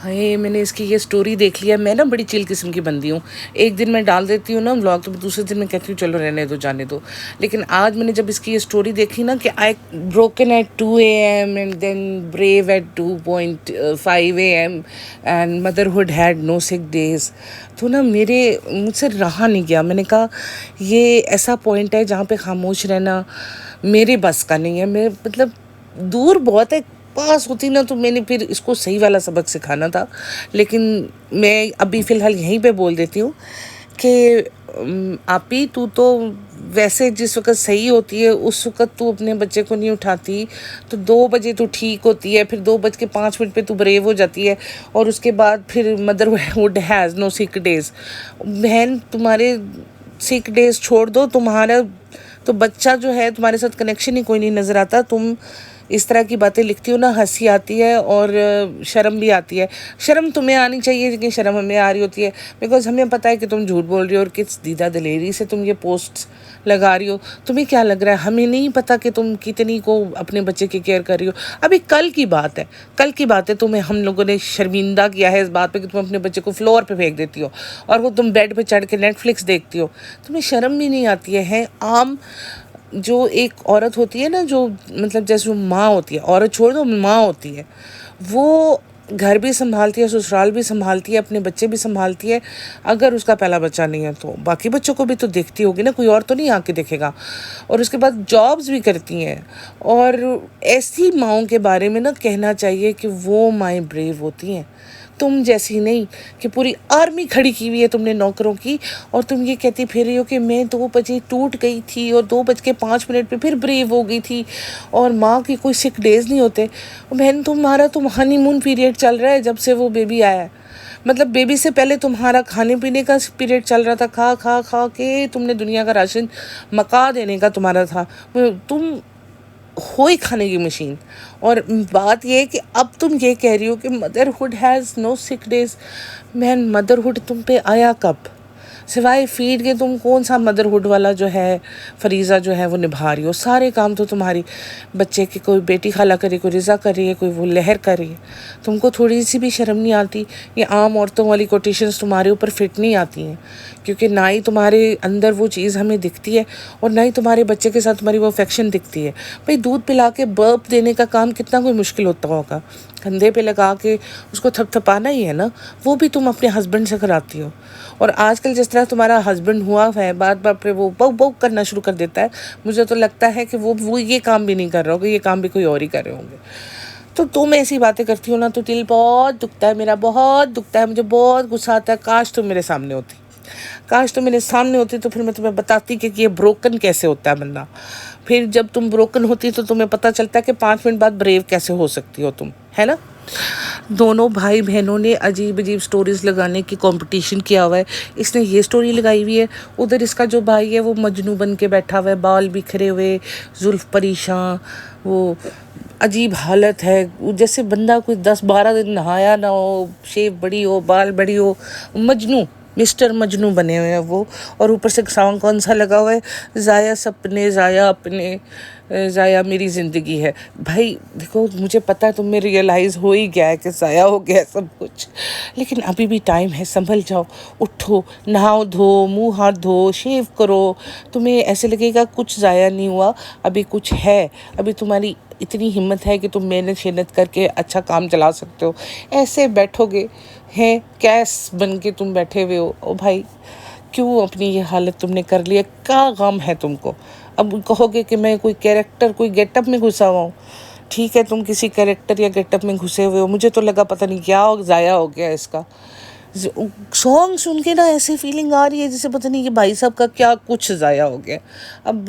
हाय, मैंने इसकी ये स्टोरी देख लिया। मैं ना बड़ी चिल किस्म की बंदी हूँ। एक दिन मैं डाल देती हूँ ना व्लॉग, तो दूसरे दिन मैं कहती हूँ चलो रहने दो, जाने दो। लेकिन आज मैंने जब इसकी ये स्टोरी देखी ना कि I broken at 2 AM and then brave at 2.5 AM and motherhood had no sick days, तो ना मेरे मुझसे रहा नहीं गया। मैंने कहा ये ऐसा पॉइंट है जहाँ पे खामोश रहना मेरे बस का नहीं है। मैं मतलब दूर बहुत है, पास होती ना तो मैंने फिर इसको सही वाला सबक सिखाना था। लेकिन मैं अभी फ़िलहाल यहीं पे बोल देती हूँ कि आपी तू तो वैसे जिस वक़्त सही होती है उस वक़्त तू अपने बच्चे को नहीं उठाती, तो 2 बजे तू ठीक होती है, फिर 2:05 पे तू ब्रेव हो जाती है और उसके बाद फिर motherhood has no sick days. बहन, तुम्हारे सिक डेज़ छोड़ दो, तुम्हारा तो बच्चा जो है तुम्हारे साथ कनेक्शन ही कोई नहीं नज़र आता। तुम इस तरह की बातें लिखती हो ना, हंसी आती है और शर्म भी आती है। शर्म तुम्हें आनी चाहिए लेकिन शर्म हमें आ रही होती है, बिकॉज हमें पता है कि तुम झूठ बोल रही हो और किस दीदा दलेरी से तुम ये पोस्ट लगा रही हो। तुम्हें क्या लग रहा है हमें नहीं पता कि तुम कितनी को अपने बच्चे की केयर कर रही हो? अभी कल की बात है, कल की बात है, तुम्हें हम लोगों ने शर्मिंदा किया है इस बात पे कि तुम अपने बच्चे को फ्लोर पे फेंक देती हो और वो तुम बेड पे चढ़ के नेटफ्लिक्स देखती हो। तुम्हें शर्म भी नहीं आती है? आम जो एक औरत होती है ना, जो मतलब जैसे वो माँ होती है, औरत छोड़ दो, माँ होती है, वो घर भी संभालती है, ससुराल भी संभालती है, अपने बच्चे भी संभालती है। अगर उसका पहला बच्चा नहीं है तो बाकी बच्चों को भी तो देखती होगी ना, कोई और तो नहीं आके देखेगा। और उसके बाद जॉब्स भी करती हैं। और ऐसी माँओं के बारे में ना कहना चाहिए कि वो माएँ ब्रेव होती हैं, तुम जैसी नहीं कि पूरी आर्मी खड़ी की हुई है तुमने नौकरों की, और तुम ये कहती फिर रही हो कि मैं 2 बजे टूट गई थी और 2:05 पे फिर ब्रेव हो गई थी और माँ की कोई सिक डेज नहीं होते। बहन, तुम्हारा तो हनीमून पीरियड चल रहा है जब से वो बेबी आया है। मतलब बेबी से पहले तुम्हारा खाने पीने का पीरियड चल रहा था, खा खा खा के तुमने दुनिया का राशन मका देने का तुम्हारा था। तुम हो ही खाने की मशीन। और बात ये है कि अब तुम ये कह रही हो कि motherhood has no sick days. Man, motherhood तुम पे आया कब? सिवाय फीड के तुम कौन सा मदरहुड वाला जो है फरीज़ा जो है वो निभा रही हो? सारे काम तो तुम्हारी बच्चे की कोई बेटी खाला करे, कोई रिज़ा कर रही है, कोई वो लहर कर रही है। तुमको थोड़ी सी भी शर्म नहीं आती? ये आम औरतों वाली कोटेशंस तुम्हारे ऊपर फिट नहीं आती हैं, क्योंकि ना ही तुम्हारे अंदर वो चीज़ हमें दिखती है और ना ही तुम्हारे बच्चे के साथ तुम्हारी वो अफेक्शन दिखती है। भाई, दूध पिला के बर्प देने का काम कितना कोई मुश्किल होता होगा? कंधे पे लगा के उसको थपथपाना ही है ना, वो भी तुम अपने हस्बैंड से कराती हो। और आजकल जिस तरह तुम्हारा हस्बैंड हुआ है, बात बात पे वो बक बक करना शुरू कर देता है, मुझे तो लगता है कि वो ये काम भी नहीं कर रहा होगा, ये काम भी कोई और ही कर रहे होंगे। तो तुम ऐसी बातें करती हो ना तो दिल बहुत दुखता है, मेरा बहुत दुखता है, मुझे बहुत गुस्सा आता है। काश तुम मेरे सामने होती, काश तुम मेरे सामने होती, तो फिर मैं तुम्हें बताती कि ये ब्रोकन कैसे होता है बंदा। फिर जब तुम ब्रोकन होती तो तुम्हें पता चलता है कि 5 मिनट बाद ब्रेव कैसे हो सकती हो तुम, है ना। दोनों भाई बहनों ने अजीब अजीब स्टोरीज लगाने की कंपटीशन किया हुआ है। इसने ये स्टोरी लगाई हुई है, उधर इसका जो भाई है वो मजनू बन के बैठा हुआ है, बाल बिखरे हुए, जुल्फ परेशान, वो अजीब हालत है, जैसे बंदा कोई 10-12 दिन नहाया ना हो, शेव बड़ी हो, बाल बड़ी हो। मजनू, मिस्टर मजनू बने हुए हैं वो। और ऊपर से सॉन्ग कौन सा लगा हुआ है, ज़ाया सपने ज़ाया अपने, ज़ाया मेरी ज़िंदगी है। भाई देखो, मुझे पता है तुम्हें रियलाइज़ हो ही गया है कि ज़ाया हो गया है सब कुछ, लेकिन अभी भी टाइम है, संभल जाओ, उठो, नहाओ धो, मुंह हाथ धो, शेव करो। तुम्हें ऐसे लगेगा कुछ ज़ाया नहीं हुआ, अभी कुछ है, अभी तुम्हारी इतनी हिम्मत है कि तुम मेहनत शेनत करके अच्छा काम चला सकते हो। ऐसे बैठोगे हैं कैस बन के तुम बैठे हुए हो। ओ भाई, क्यों अपनी ये हालत तुमने कर ली है? क्या गम है तुमको? अब कहोगे कि मैं कोई कैरेक्टर, कोई गेटअप में घुसा हुआ हूँ। ठीक है, तुम किसी कैरेक्टर या गेटअप में घुसे हुए हो, मुझे तो लगा पता नहीं क्या ज़ाया हो गया इसका। सॉन्ग सुन के ना ऐसी फीलिंग आ रही है जैसे पता नहीं कि भाई साहब का क्या कुछ ज़ाया हो गया। अब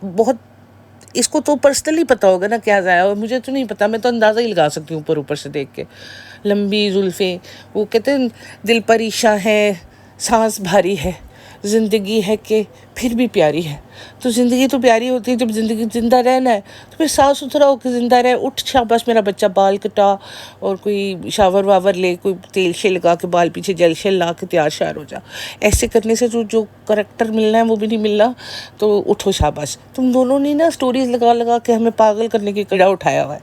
बहुत, इसको तो पर्सनली पता होगा ना क्या ज़ाया हो, मुझे तो नहीं पता। मैं तो अंदाज़ा ही लगा सकती हूँ ऊपर ऊपर से देख के। लंबी जुल्फ़ें, वो कहते हैं दिल परेशान है, सांस भारी है, ज़िंदगी है कि फिर भी प्यारी है। तो ज़िंदगी तो प्यारी होती है जब ज़िंदगी ज़िंदा रहना है, तो फिर साफ़ सुथरा होकर ज़िंदा रहे। उठ, शाबाश मेरा बच्चा, बाल कटा और कोई शावर वावर ले, कोई तेल शे लगा के बाल पीछे जेल शेल ला के तैयार श्यार हो जा। ऐसे करने से जो करेक्टर मिलना है वो भी नहीं मिलना। तो उठो, शाबाश। तुम दोनों ने ना स्टोरीज़ लगा लगा के हमें पागल करने की कड़ा उठाया हुआ है।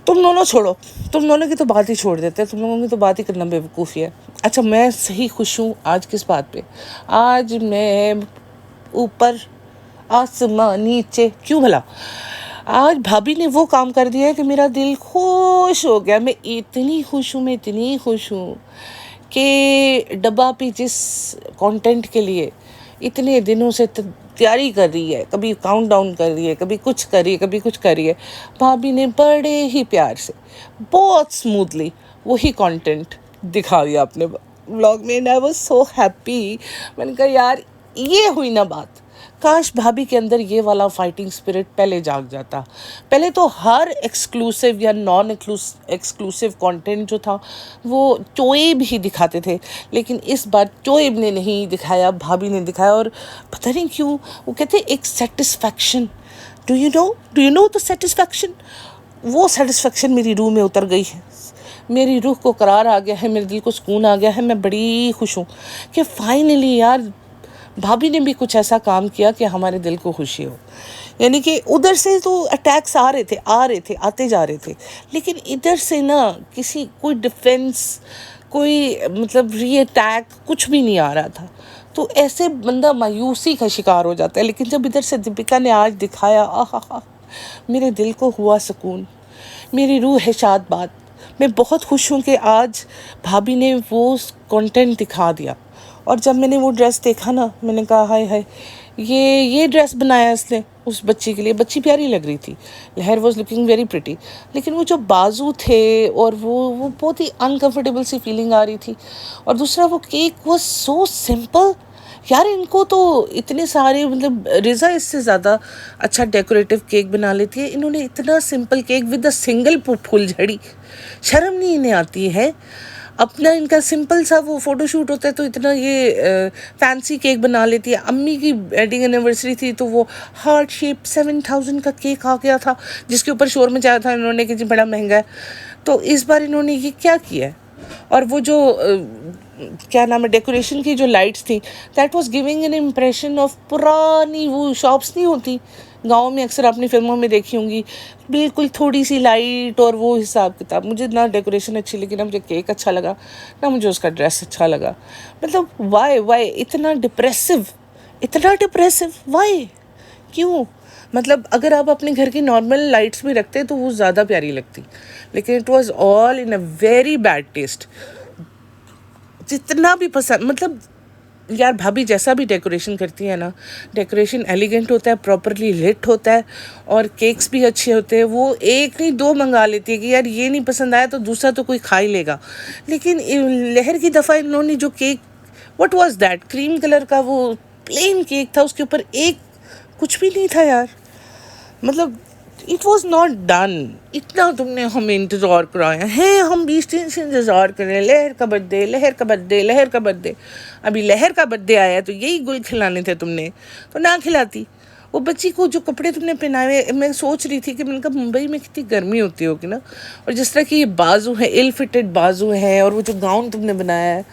तुम दोनों छोड़ो, तुम दोनों की तो बात ही छोड़ देते हैं, तुम लोगों की तो बात ही करना बेवकूफ़ी है। अच्छा, मैं सही खुश हूँ आज किस बात पे? आज मैं ऊपर आसमां नीचे, क्यों भला? आज भाभी ने वो काम कर दिया है कि मेरा दिल खुश हो गया। मैं इतनी खुश हूँ, मैं इतनी खुश हूँ कि डब्बा पे जिस कंटेंट के लिए इतने दिनों से तैयारी कर रही है, कभी काउंट डाउन कर रही है, कभी कुछ कर रही है, कभी कुछ कर रही है, भाभी ने बड़े ही प्यार से, बहुत स्मूथली वही कंटेंट दिखा दिया अपने व्लॉग में। And I was so happy. मैंने कहा यार, ये हुई ना बात। काश भाभी के अंदर ये वाला फाइटिंग स्पिरिट पहले जाग जाता। पहले तो हर एक्सक्लूसिव या नॉन एक्सक्लूसिव कंटेंट जो था वो चोएब ही दिखाते थे, लेकिन इस बार चोएब ने नहीं दिखाया, भाभी ने दिखाया। और पता नहीं क्यों वो कहते एक satisfaction, do you know the satisfaction, वो सेटिस्फैक्शन मेरी रूह में उतर गई है। मेरी रूह को करार आ गया है, मेरे दिल को सुकून आ गया है। मैं बड़ी खुश हूँ कि फाइनली यार भाभी ने भी कुछ ऐसा काम किया कि हमारे दिल को खुशी हो। यानी कि उधर से तो अटैक्स आ रहे थे, आते जा रहे थे, लेकिन इधर से ना कोई डिफेंस, कोई मतलब री अटैक कुछ भी नहीं आ रहा था। तो ऐसे बंदा मायूसी का शिकार हो जाता है। लेकिन जब इधर से दीपिका ने आज दिखाया, आहा, मेरे दिल को हुआ सुकून, मेरी रूह है शाद बात। मैं बहुत खुश हूँ कि आज भाभी ने वो कंटेंट दिखा दिया। और जब मैंने वो ड्रेस देखा ना, मैंने कहा हाय हाय, ये ड्रेस बनाया इसने उस बच्ची के लिए। बच्ची प्यारी लग रही थी, लहर वॉज लुकिंग वेरी प्रिटी, लेकिन वो जो बाजू थे और वो बहुत ही अनकंफर्टेबल सी फीलिंग आ रही थी। और दूसरा वो केक वॉज सो सिंपल। यार इनको तो इतने सारे, मतलब रिज़ा इससे ज़्यादा अच्छा डेकोरेटिव केक बना लेती है, इन्होंने इतना simple cake with a single फुलझड़ी, शर्म नहीं इन्हें आती है। अपना इनका सिंपल सा वो फ़ोटोशूट होता है तो इतना ये फैंसी केक बना लेती है। अम्मी की वेडिंग एनिवर्सरी थी तो वो हार्ट शेप 7000 का केक आ गया था, जिसके ऊपर शोर मचाया था इन्होंने कि जी बड़ा महंगा है। तो इस बार इन्होंने ये क्या किया है? और वो जो क्या नाम है, डेकोरेशन की जो लाइट्स थी, that was giving an impression of पुरानी वो शॉप्स नहीं होती गाँव में, अक्सर आपने फिल्मों में देखी होंगी, बिल्कुल थोड़ी सी लाइट और वो हिसाब किताब। मुझे ना डेकोरेशन अच्छी लगी, ना मुझे केक अच्छा लगा, ना मुझे उसका ड्रेस अच्छा लगा। मतलब वाई इतना डिप्रेसिव वाई, क्यों? मतलब अगर आप अपने घर की नॉर्मल लाइट्स में रखते तो वो ज़्यादा प्यारी लगती, लेकिन it was all in a very bad taste. जितना भी पसंद, मतलब यार भाभी जैसा भी डेकोरेशन करती है ना, डेकोरेशन एलिगेंट होता है, प्रॉपरली लिट होता है, और केक्स भी अच्छे होते हैं। वो एक नहीं दो मंगा लेती है कि यार ये नहीं पसंद आया तो दूसरा तो कोई खा ही लेगा। लेकिन लहर की दफ़ा इन्होंने जो cake, what was that, cream colour का वो प्लेन केक था, उसके ऊपर एक कुछ भी नहीं था यार। मतलब इट वॉज नॉट डन। इतना तुमने हमें इंतज़ार कराया है, हम 20 दिन से इंतज़ार कर रहे हैं, लहर का बर्थडे। अभी लहर का बर्थडे आया तो यही गुल खिलाने थे तुमने, तो ना खिलाती। वो बच्ची को जो कपड़े तुमने पहनाए, मैं सोच रही थी कि मैंने कहा मुंबई में कितनी गर्मी होती होगी ना, और जिस तरह की ये बाजू है, इल फिटेड बाजू है, और वो जो गाउन तुमने बनाया है,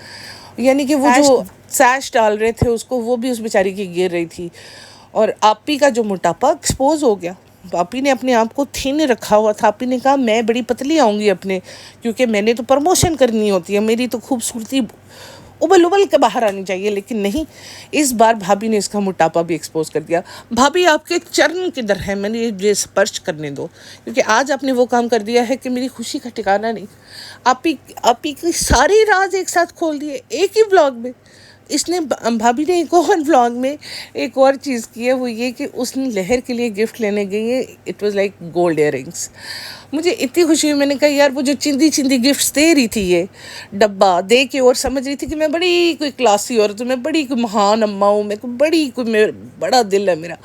यानी कि वो जो सैश डाल रहे थे उसको, वो भी उस बेचारी की गिर रही थी। और आपी का जो मोटापा एक्सपोज हो गया। आपी ने अपने आप को थिन रखा हुआ था। आपी ने कहा मैं बड़ी पतली आऊँगी अपने, क्योंकि मैंने तो प्रमोशन करनी होती है, मेरी तो खूबसूरती उबल उबल के बाहर आनी चाहिए। लेकिन नहीं, इस बार भाभी ने इसका मोटापा भी एक्सपोज कर दिया। भाभी आपके चरण किधर है, मैंने ये स्पर्श करने दो, क्योंकि आज आपने वो काम कर दिया है कि मेरी खुशी का ठिकाना नहीं। आपी की सारी राज एक साथ खोल दिए एक ही ब्लॉग में। इसने भाभी ने एक और व्लॉग में एक और चीज़ की है, वो ये कि उसने लहर के लिए गिफ्ट लेने गई है। It was like gold earrings. मुझे इतनी खुशी हुई, मैंने कहा यार वो जो चिंदी गिफ्ट्स दे रही थी, ये डब्बा दे के, और समझ रही थी कि मैं बड़ी कोई क्लासी औरत हूँ, मैं बड़ी कोई महान अम्मा हूँ, मैं बड़ा दिल है मेरा।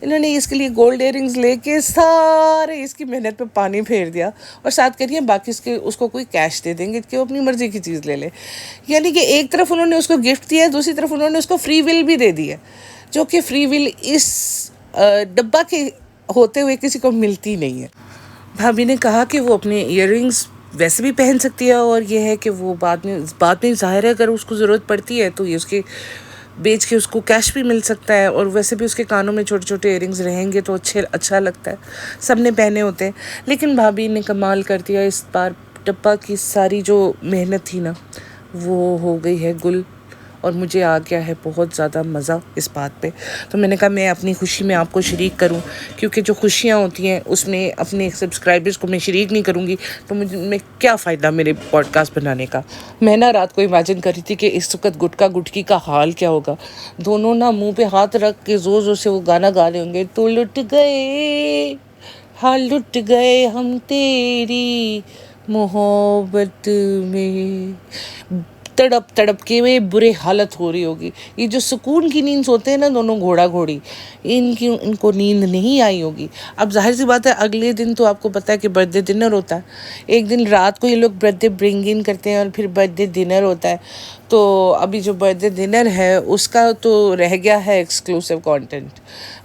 इन्होंने इसके लिए गोल्ड इयररिंग्स लेके सारे इसकी मेहनत पे पानी फेर दिया, और साथ करिए बाकी उसको कोई कैश दे देंगे कि वो अपनी मर्ज़ी की चीज़ ले ले। यानी कि एक तरफ उन्होंने उसको गिफ्ट दिया है, दूसरी तरफ उन्होंने उसको फ्री विल भी दे दी है, जो कि फ्री विल इस डब्बा के होते हुए किसी को मिलती नहीं है। भाभी ने कहा कि वो अपने इयररिंग्स वैसे भी पहन सकती है, और ये है कि वो बाद में ज़ाहिर है अगर उसको ज़रूरत पड़ती है तो ये उसके बेच के उसको कैश भी मिल सकता है, और वैसे भी उसके कानों में छोटे छोटे इयरिंग्स रहेंगे तो अच्छा लगता है, सबने पहने होते हैं। लेकिन भाभी ने कमाल कर दिया इस बार, टप्पा की सारी जो मेहनत थी ना वो हो गई है गुल, और मुझे आ गया है बहुत ज़्यादा मज़ा इस बात पे। तो मैंने कहा मैं अपनी खुशी में आपको शरीक करूं, क्योंकि जो खुशियां होती हैं उसमें अपने सब्सक्राइबर्स को मैं शरीक नहीं करूंगी तो मुझे मैं क्या फ़ायदा मेरे पॉडकास्ट बनाने का। मैं ना रात को इमेजिन कर रही थी कि इस वक्त गुटका गुटकी का हाल क्या होगा। दोनों ना मुंह पे हाथ रख के ज़ोर ज़ोर से वो गाना गा रहे होंगे, तो लुट गए हाल लुट गए हम तेरी मोहब्बत में, तड़प तड़प के वे बुरे हालत हो रही होगी। ये जो सुकून की नींद सोते हैं ना दोनों घोड़ा घोड़ी, इनको नींद नहीं आई होगी। अब जाहिर सी बात है अगले दिन तो आपको पता है कि बर्थडे डिनर होता है। एक दिन रात को ये लोग बर्थडे ब्रिंग इन करते हैं और फिर बर्थडे डिनर होता है। तो अभी जो बर्थडे डिनर है उसका तो रह गया है एक्सक्लूसिव कंटेंट।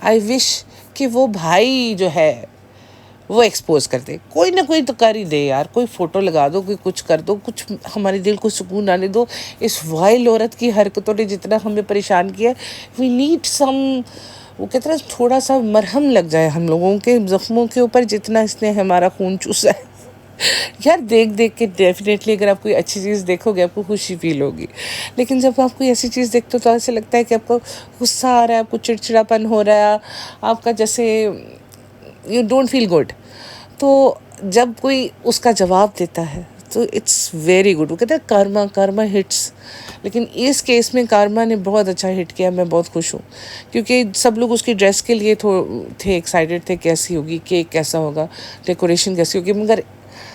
आई विश कि वो भाई जो है वो एक्सपोज कर दे, कोई ना कोई तो कर ही दे यार, कोई फ़ोटो लगा दो, कोई कुछ कर दो, कुछ हमारे दिल को सुकून आने दो। इस वाइल्ड औरत की हरकतों ने जितना हमें परेशान किया, वी नीड सम, वो कहते हैं थोड़ा सा मरहम लग जाए हम लोगों के ज़ख्मों के ऊपर, जितना इसने हमारा खून चूसा है। यार देख देख के डेफिनेटली अगर आप कोई अच्छी चीज़ देखोगे आपको खुशी फील होगी, लेकिन जब आप कोई ऐसी चीज़ देखते हो तो ऐसे लगता है कि आपको गुस्सा आ रहा है, आपको चिड़चिड़ापन हो रहा है, आपका जैसे यू डोंट फील गुड। तो जब कोई उसका जवाब देता है तो इट्स वेरी गुड। वो कहते हैं कर्मा हिट्स, लेकिन इस केस में कर्मा ने बहुत अच्छा हिट किया। मैं बहुत खुश हूँ क्योंकि सब लोग उसकी ड्रेस के लिए थे एक्साइटेड थे, कैसी होगी, केक कैसा होगा, डेकोरेशन कैसी होगी, मगर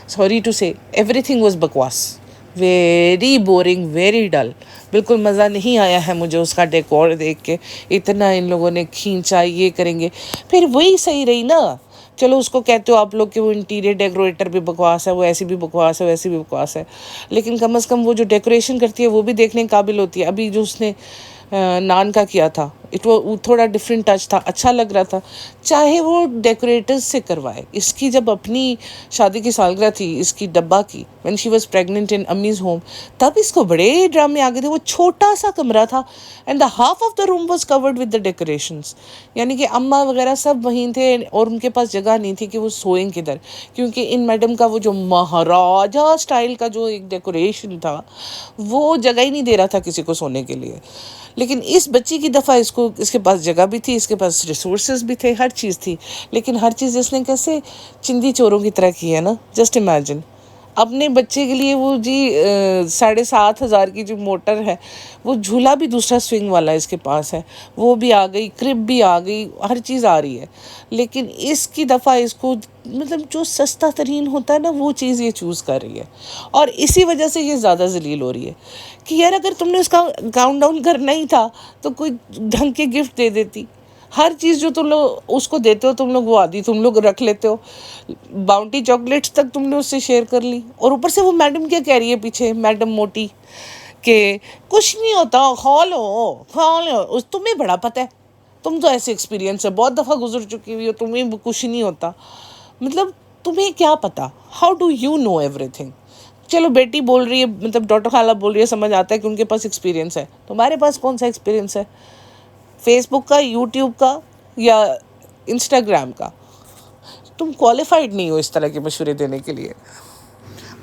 सॉरी टू से एवरीथिंग वाज बकवास, वेरी बोरिंग, वेरी डल। बिल्कुल मज़ा नहीं आया है मुझे उसका डेकोर देख के। इतना इन लोगों ने खींचा, ये करेंगे, फिर वही सही रही ना। चलो उसको कहते हो आप लोग कि वो इंटीरियर डेकोरेटर भी बकवास है, वो ऐसी भी बकवास है, वैसी भी बकवास है, लेकिन कम से कम वो जो डेकोरेशन करती है वो भी देखने के काबिल होती है। अभी जो उसने नान का किया था वो थोड़ा डिफरेंट टच था, अच्छा लग रहा था। चाहे वो डेकोरेटर्स से करवाए, इसकी जब अपनी शादी की सालगिरह थी इसकी डब्बा की, when she was pregnant in अम्मीज़ होम, तब इसको बड़े ड्रामे आ गए थे। वो छोटा सा कमरा था and the half of the room was covered with the decorations, यानी कि अम्मा वगैरह सब वहीं थे और उनके पास जगह नहीं थी कि वो सोएं किधर, क्योंकि इन मैडम का वो जो महाराजा स्टाइल का जो एक डेकोरेशन था वो जगह ही नहीं दे रहा था किसी को सोने के लिए। लेकिन इस बच्ची की दफ़ा इसके पास जगह भी थी, इसके पास रिसोर्सेज भी थे, हर चीज़ थी, लेकिन हर चीज़ इसने कैसे चिंदी चोरों की तरह की है ना। जस्ट इमेजिन अपने बच्चे के लिए वो जी 7,500 की जो मोटर है, वो झूला भी दूसरा स्विंग वाला इसके पास है, वो भी आ गई, क्रिब भी आ गई, हर चीज़ आ रही है, लेकिन इसकी दफ़ा इसको मतलब जो सस्ता तरीन होता है ना वो चीज़ ये चूज़ कर रही है, और इसी वजह से ये ज़्यादा जलील हो रही है कि यार अगर तुमने उसका काउंट डाउन करना ही था तो कोई ढंग के गिफ्ट दे देती। हर चीज़ जो तुम लोग उसको देते हो तुम लोग वो आदि तुम लोग रख लेते हो, बाउंटी चॉकलेट्स तक तुमने उससे शेयर कर ली, और ऊपर से वो मैडम क्या कह रही है पीछे, मैडम मोटी, कि कुछ नहीं होता, खा लो, उस तुम्हें बड़ा पता है, तुम तो ऐसे एक्सपीरियंस है, बहुत दफ़ा गुजर चुकी हुई हो, तुम्हें कुछ नहीं होता। मतलब तुम्हें क्या पता, how do you know everything. चलो बेटी बोल रही है, मतलब डॉक्टर खाला बोल रही है, समझ आता है कि उनके पास एक्सपीरियंस है, तुम्हारे पास कौन सा एक्सपीरियंस है, फेसबुक का, यूट्यूब का या इंस्टाग्राम का। तुम क्वालिफाइड नहीं हो इस तरह के मशवरे देने के लिए।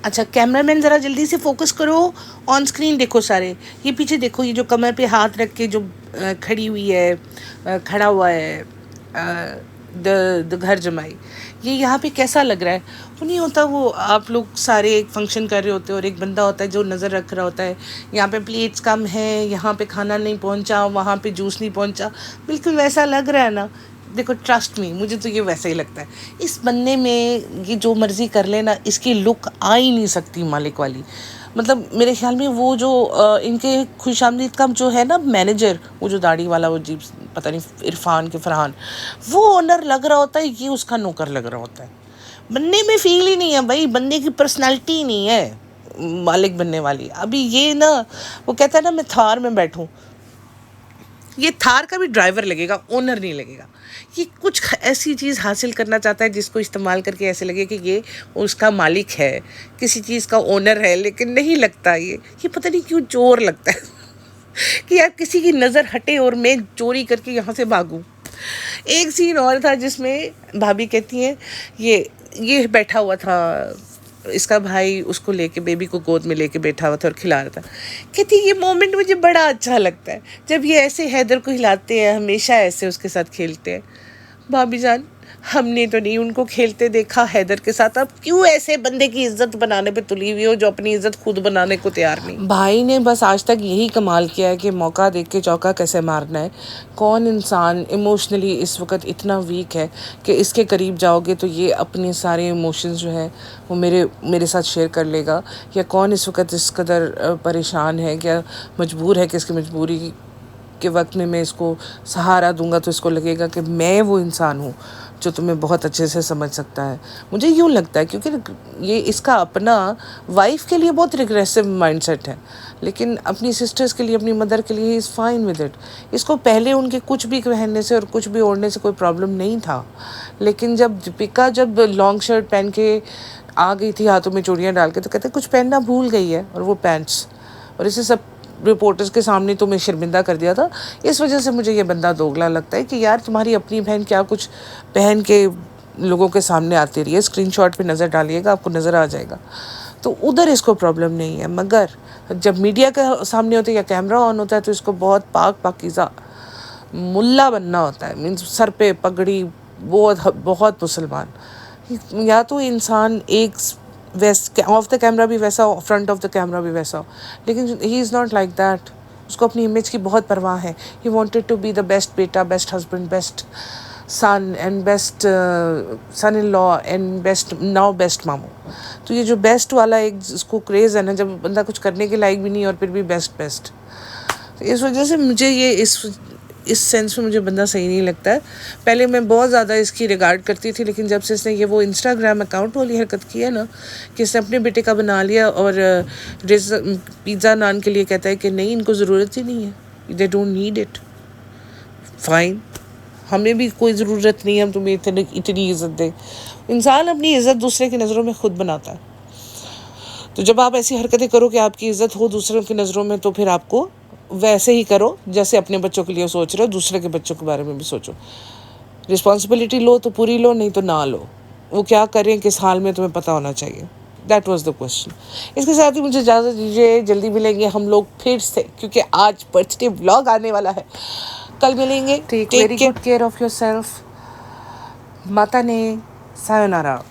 अच्छा कैमरामैन ज़रा जल्दी से फोकस करो, ऑन स्क्रीन देखो सारे, ये पीछे देखो, ये जो कमर पे हाथ रख के जो खड़ी हुई है, खड़ा हुआ है द घर जमाई, ये यहाँ पे कैसा लग रहा है। वो नहीं होता, वो आप लोग सारे एक फंक्शन कर रहे होते हो और एक बंदा होता है जो नज़र रख रहा होता है, यहाँ पे प्लेट्स कम है, यहाँ पे खाना नहीं पहुँचा, वहाँ पे जूस नहीं पहुँचा, बिल्कुल वैसा लग रहा है ना। देखो ट्रस्ट मी, मुझे तो ये वैसा ही लगता है। इस बनने में ये जो मर्ज़ी कर लेना, इसकी लुक आ ही नहीं सकती मालिक वाली। मतलब मेरे ख्याल में वो जो इनके खुशामदीद का जो है ना मैनेजर, वो जो दाढ़ी वाला, वो जीप पता नहीं इरफान के फरहान, वो ओनर लग रहा होता है, ये उसका नौकर लग रहा होता है। बनने में फील ही नहीं है भाई, बनने की पर्सनालिटी नहीं है मालिक बनने वाली। अभी ये ना, वो कहता है ना मैं थार में बैठूं, ये थार का भी ड्राइवर लगेगा, ओनर नहीं लगेगा। ये कुछ ऐसी चीज़ हासिल करना चाहता है जिसको इस्तेमाल करके ऐसे लगे कि ये उसका मालिक है, किसी चीज़ का ओनर है, लेकिन नहीं लगता। ये पता नहीं क्यों चोर लगता है। कि यार किसी की नज़र हटे और मैं चोरी करके यहाँ से भागूं। एक सीन और था जिसमें भाभी कहती हैं ये बैठा हुआ था, इसका भाई उसको लेके, बेबी को गोद में लेके बैठा हुआ था और खिला रहा था। कहती ये मोमेंट मुझे बड़ा अच्छा लगता है जब ये ऐसे हैदर को हिलाते हैं, हमेशा ऐसे उसके साथ खेलते हैं। भाभी जान, हमने तो नहीं उनको खेलते देखा हैदर के साथ, अब क्यों ऐसे बंदे की इज्जत बनाने पे तुली हुई हो जो अपनी इज्जत खुद बनाने को तैयार नहीं। भाई ने बस आज तक यही कमाल किया है कि मौका देख के चौका कैसे मारना है। कौन इंसान इमोशनली इस वक्त इतना वीक है कि इसके करीब जाओगे तो ये अपने सारे इमोशंस जो है वो मेरे साथ शेयर कर लेगा, या कौन इस वक्त इस कदर परेशान है, क्या मजबूर है कि इसकी मजबूरी के वक्त में मैं इसको सहारा दूंगा तो इसको लगेगा कि मैं वो इंसान हूँ जो तुम्हें बहुत अच्छे से समझ सकता है। मुझे यूँ लगता है क्योंकि ये इसका अपना वाइफ के लिए बहुत रिग्रेसिव माइंडसेट है, लेकिन अपनी सिस्टर्स के लिए, अपनी मदर के लिए इज़ फाइन विद इट। इसको पहले उनके कुछ भी पहनने से और कुछ भी ओढ़ने से कोई प्रॉब्लम नहीं था, लेकिन जब दीपिका जब लॉन्ग शर्ट पहन के आ गई थी हाथों में चूड़ियाँ डाल के, तो कहते कुछ पहनना भूल गई है, और वो पैंट्स, और इसे सब रिपोर्टर्स के सामने तो मैं शर्मिंदा कर दिया था। इस वजह से मुझे ये बंदा दोगला लगता है कि यार तुम्हारी अपनी बहन क्या कुछ पहन के लोगों के सामने आती रही है, स्क्रीनशॉट पे नज़र डालिएगा आपको नज़र आ जाएगा। तो उधर इसको प्रॉब्लम नहीं है, मगर जब मीडिया के सामने होते या कैमरा ऑन होता है तो इसको बहुत पाकीज़ा मुल्ला बनना होता है, मीन्स सर पे पगड़ी, बहुत मुसलमान। या तो इंसान एक वैस ऑफ द कैमरा भी वैसा हो, फ्रंट ऑफ द कैमरा भी वैसा हो, लेकिन he is not like that. उसको अपनी इमेज की बहुत परवाह है। He wanted to be the best बेटा, best husband, best son and best son in law and best मामू। तो ये जो बेस्ट वाला एक इसको क्रेज़ है ना, जब बंदा कुछ करने के लायक भी नहीं और फिर भी बेस्ट, तो इस वजह से मुझे ये इस सेंस में मुझे बंदा सही नहीं लगता है। पहले मैं बहुत ज़्यादा इसकी रिगार्ड करती थी, लेकिन जब से इसने ये वो इंस्टाग्राम अकाउंट वाली हरकत की है ना, कि इसने अपने बेटे का बना लिया और पिज़्ज़ा नान के लिए कहता है कि नहीं, इनको ज़रूरत ही नहीं है, they don't need it. Fine, हमें भी कोई ज़रूरत नहीं है हम तुम्हें इतनी इज़्ज़त दें। इंसान अपनी इज़्ज़त दूसरे की नज़रों में ख़ुद बनाता है। तो जब आप ऐसी हरकतें करो कि आपकी इज़्ज़त हो दूसरों की नज़रों में, तो फिर आपको वैसे ही करो जैसे अपने बच्चों के लिए सोच रहे हो, दूसरे के बच्चों के बारे में भी सोचो। रिस्पॉन्सिबिलिटी लो तो पूरी लो, नहीं तो ना लो। वो क्या करें किस हाल में तुम्हें पता होना चाहिए। That was the question. इसके साथ ही मुझे इजाज़त दीजिए, जल्दी मिलेंगे हम लोग फिर से, क्योंकि आज बर्थडे व्लॉग आने वाला है। कल मिलेंगे। Take very good care of yourself. माता ने सायोनारा।